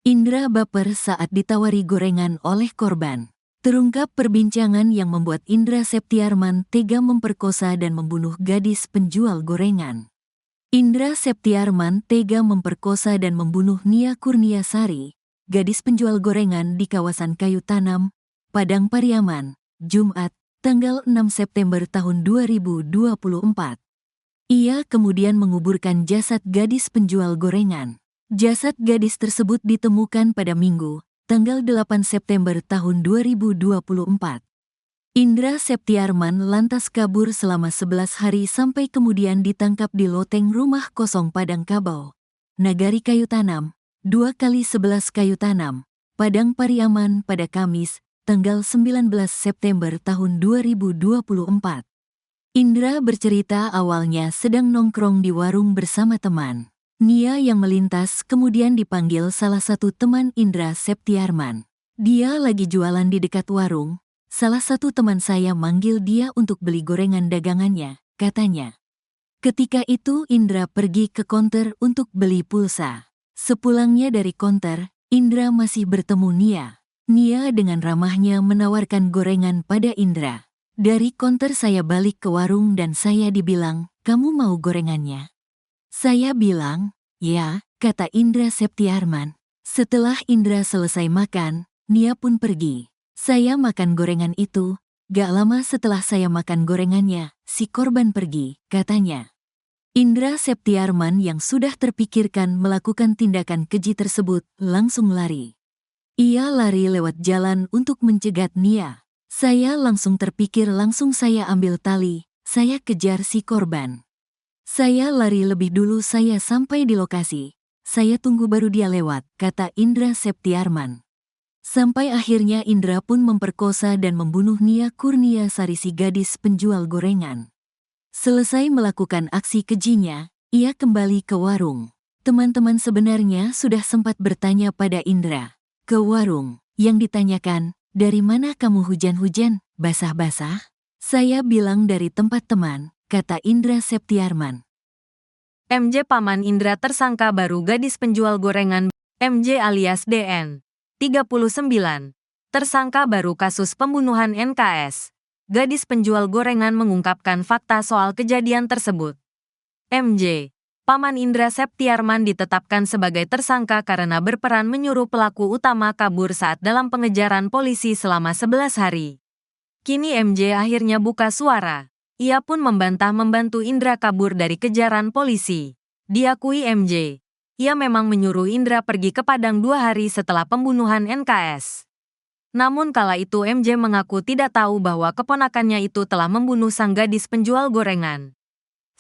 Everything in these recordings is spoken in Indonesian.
Indra baper saat ditawari gorengan oleh korban. Terungkap perbincangan yang membuat Indra Septiarman tega memperkosa dan membunuh gadis penjual gorengan. Indra Septiarman tega memperkosa dan membunuh Nia Kurniasari, gadis penjual gorengan di kawasan Kayu Tanam, Padang Pariaman, Jumat, tanggal 6 September tahun 2024. Ia kemudian menguburkan jasad gadis penjual gorengan. Jasad gadis tersebut ditemukan pada Minggu, tanggal 8 September tahun 2024. Indra Septiarman lantas kabur selama 11 hari sampai kemudian ditangkap di loteng rumah kosong Padang Kabau, Nagari Kayu Tanam, 2x11 Kayu Tanam, Padang Pariaman pada Kamis, tanggal 19 September tahun 2024. Indra bercerita awalnya sedang nongkrong di warung bersama teman. Nia yang melintas kemudian dipanggil salah satu teman Indra Septiarman. Dia lagi jualan di dekat warung. Salah satu teman saya manggil dia untuk beli gorengan dagangannya, katanya. Ketika itu Indra pergi ke konter untuk beli pulsa. Sepulangnya dari konter, Indra masih bertemu Nia. Nia dengan ramahnya menawarkan gorengan pada Indra. Dari konter saya balik ke warung dan saya dibilang, kamu mau gorengannya? Saya bilang, ya, kata Indra Septiarman. Setelah Indra selesai makan, Nia pun pergi. Saya makan gorengan itu, gak lama setelah saya makan gorengannya, si korban pergi, katanya. Indra Septiarman yang sudah terpikirkan melakukan tindakan keji tersebut langsung lari. Ia lari lewat jalan untuk mencegat Nia. Saya langsung terpikir langsung saya ambil tali, saya kejar si korban. Saya lari lebih dulu saya sampai di lokasi. Saya tunggu baru dia lewat, kata Indra Septiarman. Sampai akhirnya Indra pun memperkosa dan membunuh Nia Kurniasari si gadis penjual gorengan. Selesai melakukan aksi kejinya, ia kembali ke warung. Teman-teman sebenarnya sudah sempat bertanya pada Indra. Ke warung, yang ditanyakan, dari mana kamu hujan-hujan, basah-basah? Saya bilang dari tempat teman, kata Indra Septiarman. MJ paman Indra tersangka baru gadis penjual gorengan. MJ alias DN, 39. Tersangka baru kasus pembunuhan NKS. Gadis penjual gorengan mengungkapkan fakta soal kejadian tersebut. MJ, paman Indra Septiarman ditetapkan sebagai tersangka karena berperan menyuruh pelaku utama kabur saat dalam pengejaran polisi selama 11 hari. Kini MJ akhirnya buka suara. Ia pun membantah membantu Indra kabur dari kejaran polisi. Diakui MJ, ia memang menyuruh Indra pergi ke Padang 2 hari setelah pembunuhan NKS. Namun kala itu MJ mengaku tidak tahu bahwa keponakannya itu telah membunuh sang gadis penjual gorengan.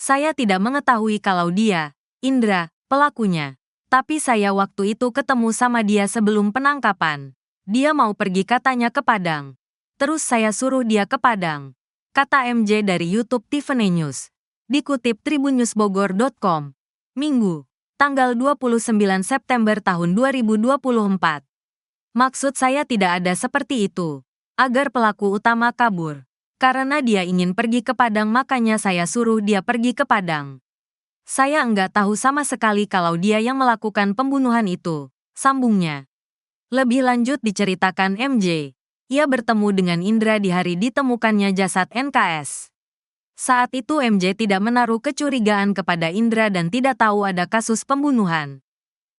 Saya tidak mengetahui kalau dia, Indra, pelakunya. Tapi saya waktu itu ketemu sama dia sebelum penangkapan. Dia mau pergi katanya ke Padang. Terus saya suruh dia ke Padang. Kata MJ dari YouTube Tiffany News. Dikutip tribunnewsbogor.com. Minggu, tanggal 29 September tahun 2024. Maksud saya tidak ada seperti itu. Agar pelaku utama kabur. Karena dia ingin pergi ke Padang makanya saya suruh dia pergi ke Padang. Saya enggak tahu sama sekali kalau dia yang melakukan pembunuhan itu, sambungnya. Lebih lanjut diceritakan MJ. Ia bertemu dengan Indra di hari ditemukannya jasad NKS. Saat itu MJ tidak menaruh kecurigaan kepada Indra dan tidak tahu ada kasus pembunuhan.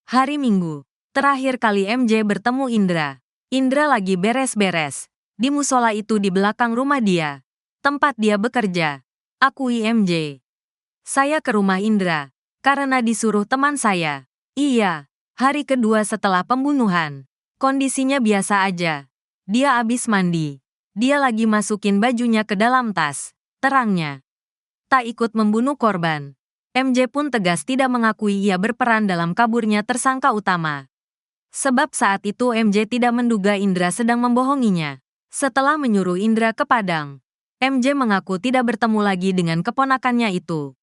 Hari Minggu, terakhir kali MJ bertemu Indra. Indra lagi beres-beres. Di musola itu di belakang rumah dia. Tempat dia bekerja. Akui MJ. Saya ke rumah Indra. Karena disuruh teman saya. Iya, hari kedua setelah pembunuhan. Kondisinya biasa aja. Dia abis mandi. Dia lagi masukin bajunya ke dalam tas. Terangnya. Tak ikut membunuh korban. MJ pun tegas tidak mengakui ia berperan dalam kaburnya tersangka utama. Sebab saat itu MJ tidak menduga Indra sedang membohonginya. Setelah menyuruh Indra ke Padang, MJ mengaku tidak bertemu lagi dengan keponakannya itu.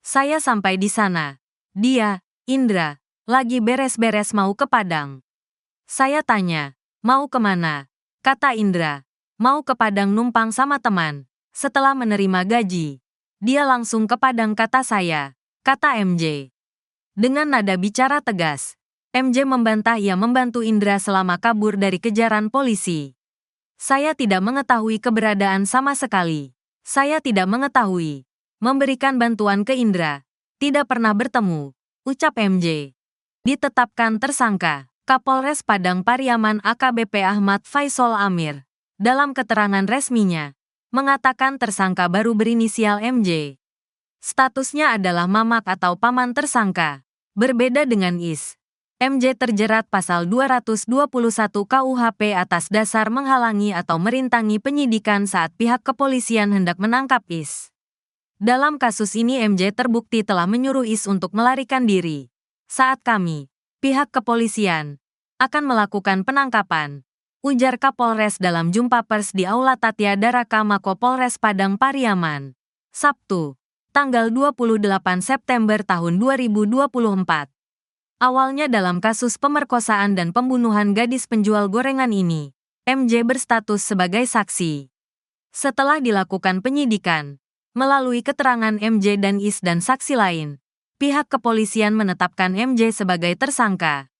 Saya sampai di sana. Dia, Indra, lagi beres-beres mau ke Padang. Saya tanya, mau kemana? Kata Indra, mau ke Padang numpang sama teman. Setelah menerima gaji, dia langsung ke Padang kata saya, kata MJ. Dengan nada bicara tegas, MJ membantah ia membantu Indra selama kabur dari kejaran polisi. Saya tidak mengetahui keberadaan sama sekali. Saya tidak mengetahui. Memberikan bantuan ke Indra. Tidak pernah bertemu, ucap MJ. Ditetapkan tersangka, Kapolres Padang Pariaman AKBP Ahmad Faisal Amir, dalam keterangan resminya, mengatakan tersangka baru berinisial MJ. Statusnya adalah mamak atau paman tersangka. Berbeda dengan Is. MJ terjerat pasal 221 KUHP atas dasar menghalangi atau merintangi penyidikan saat pihak kepolisian hendak menangkap Is. Dalam kasus ini MJ terbukti telah menyuruh Is untuk melarikan diri. Saat kami, pihak kepolisian, akan melakukan penangkapan, ujar Kapolres dalam jumpa pers di Aula Tatya Daraka Mako Polres Padang Pariaman, Sabtu, tanggal 28 September tahun 2024. Awalnya dalam kasus pemerkosaan dan pembunuhan gadis penjual gorengan ini, MJ berstatus sebagai saksi. Setelah dilakukan penyidikan, melalui keterangan MJ dan Is dan saksi lain, pihak kepolisian menetapkan MJ sebagai tersangka.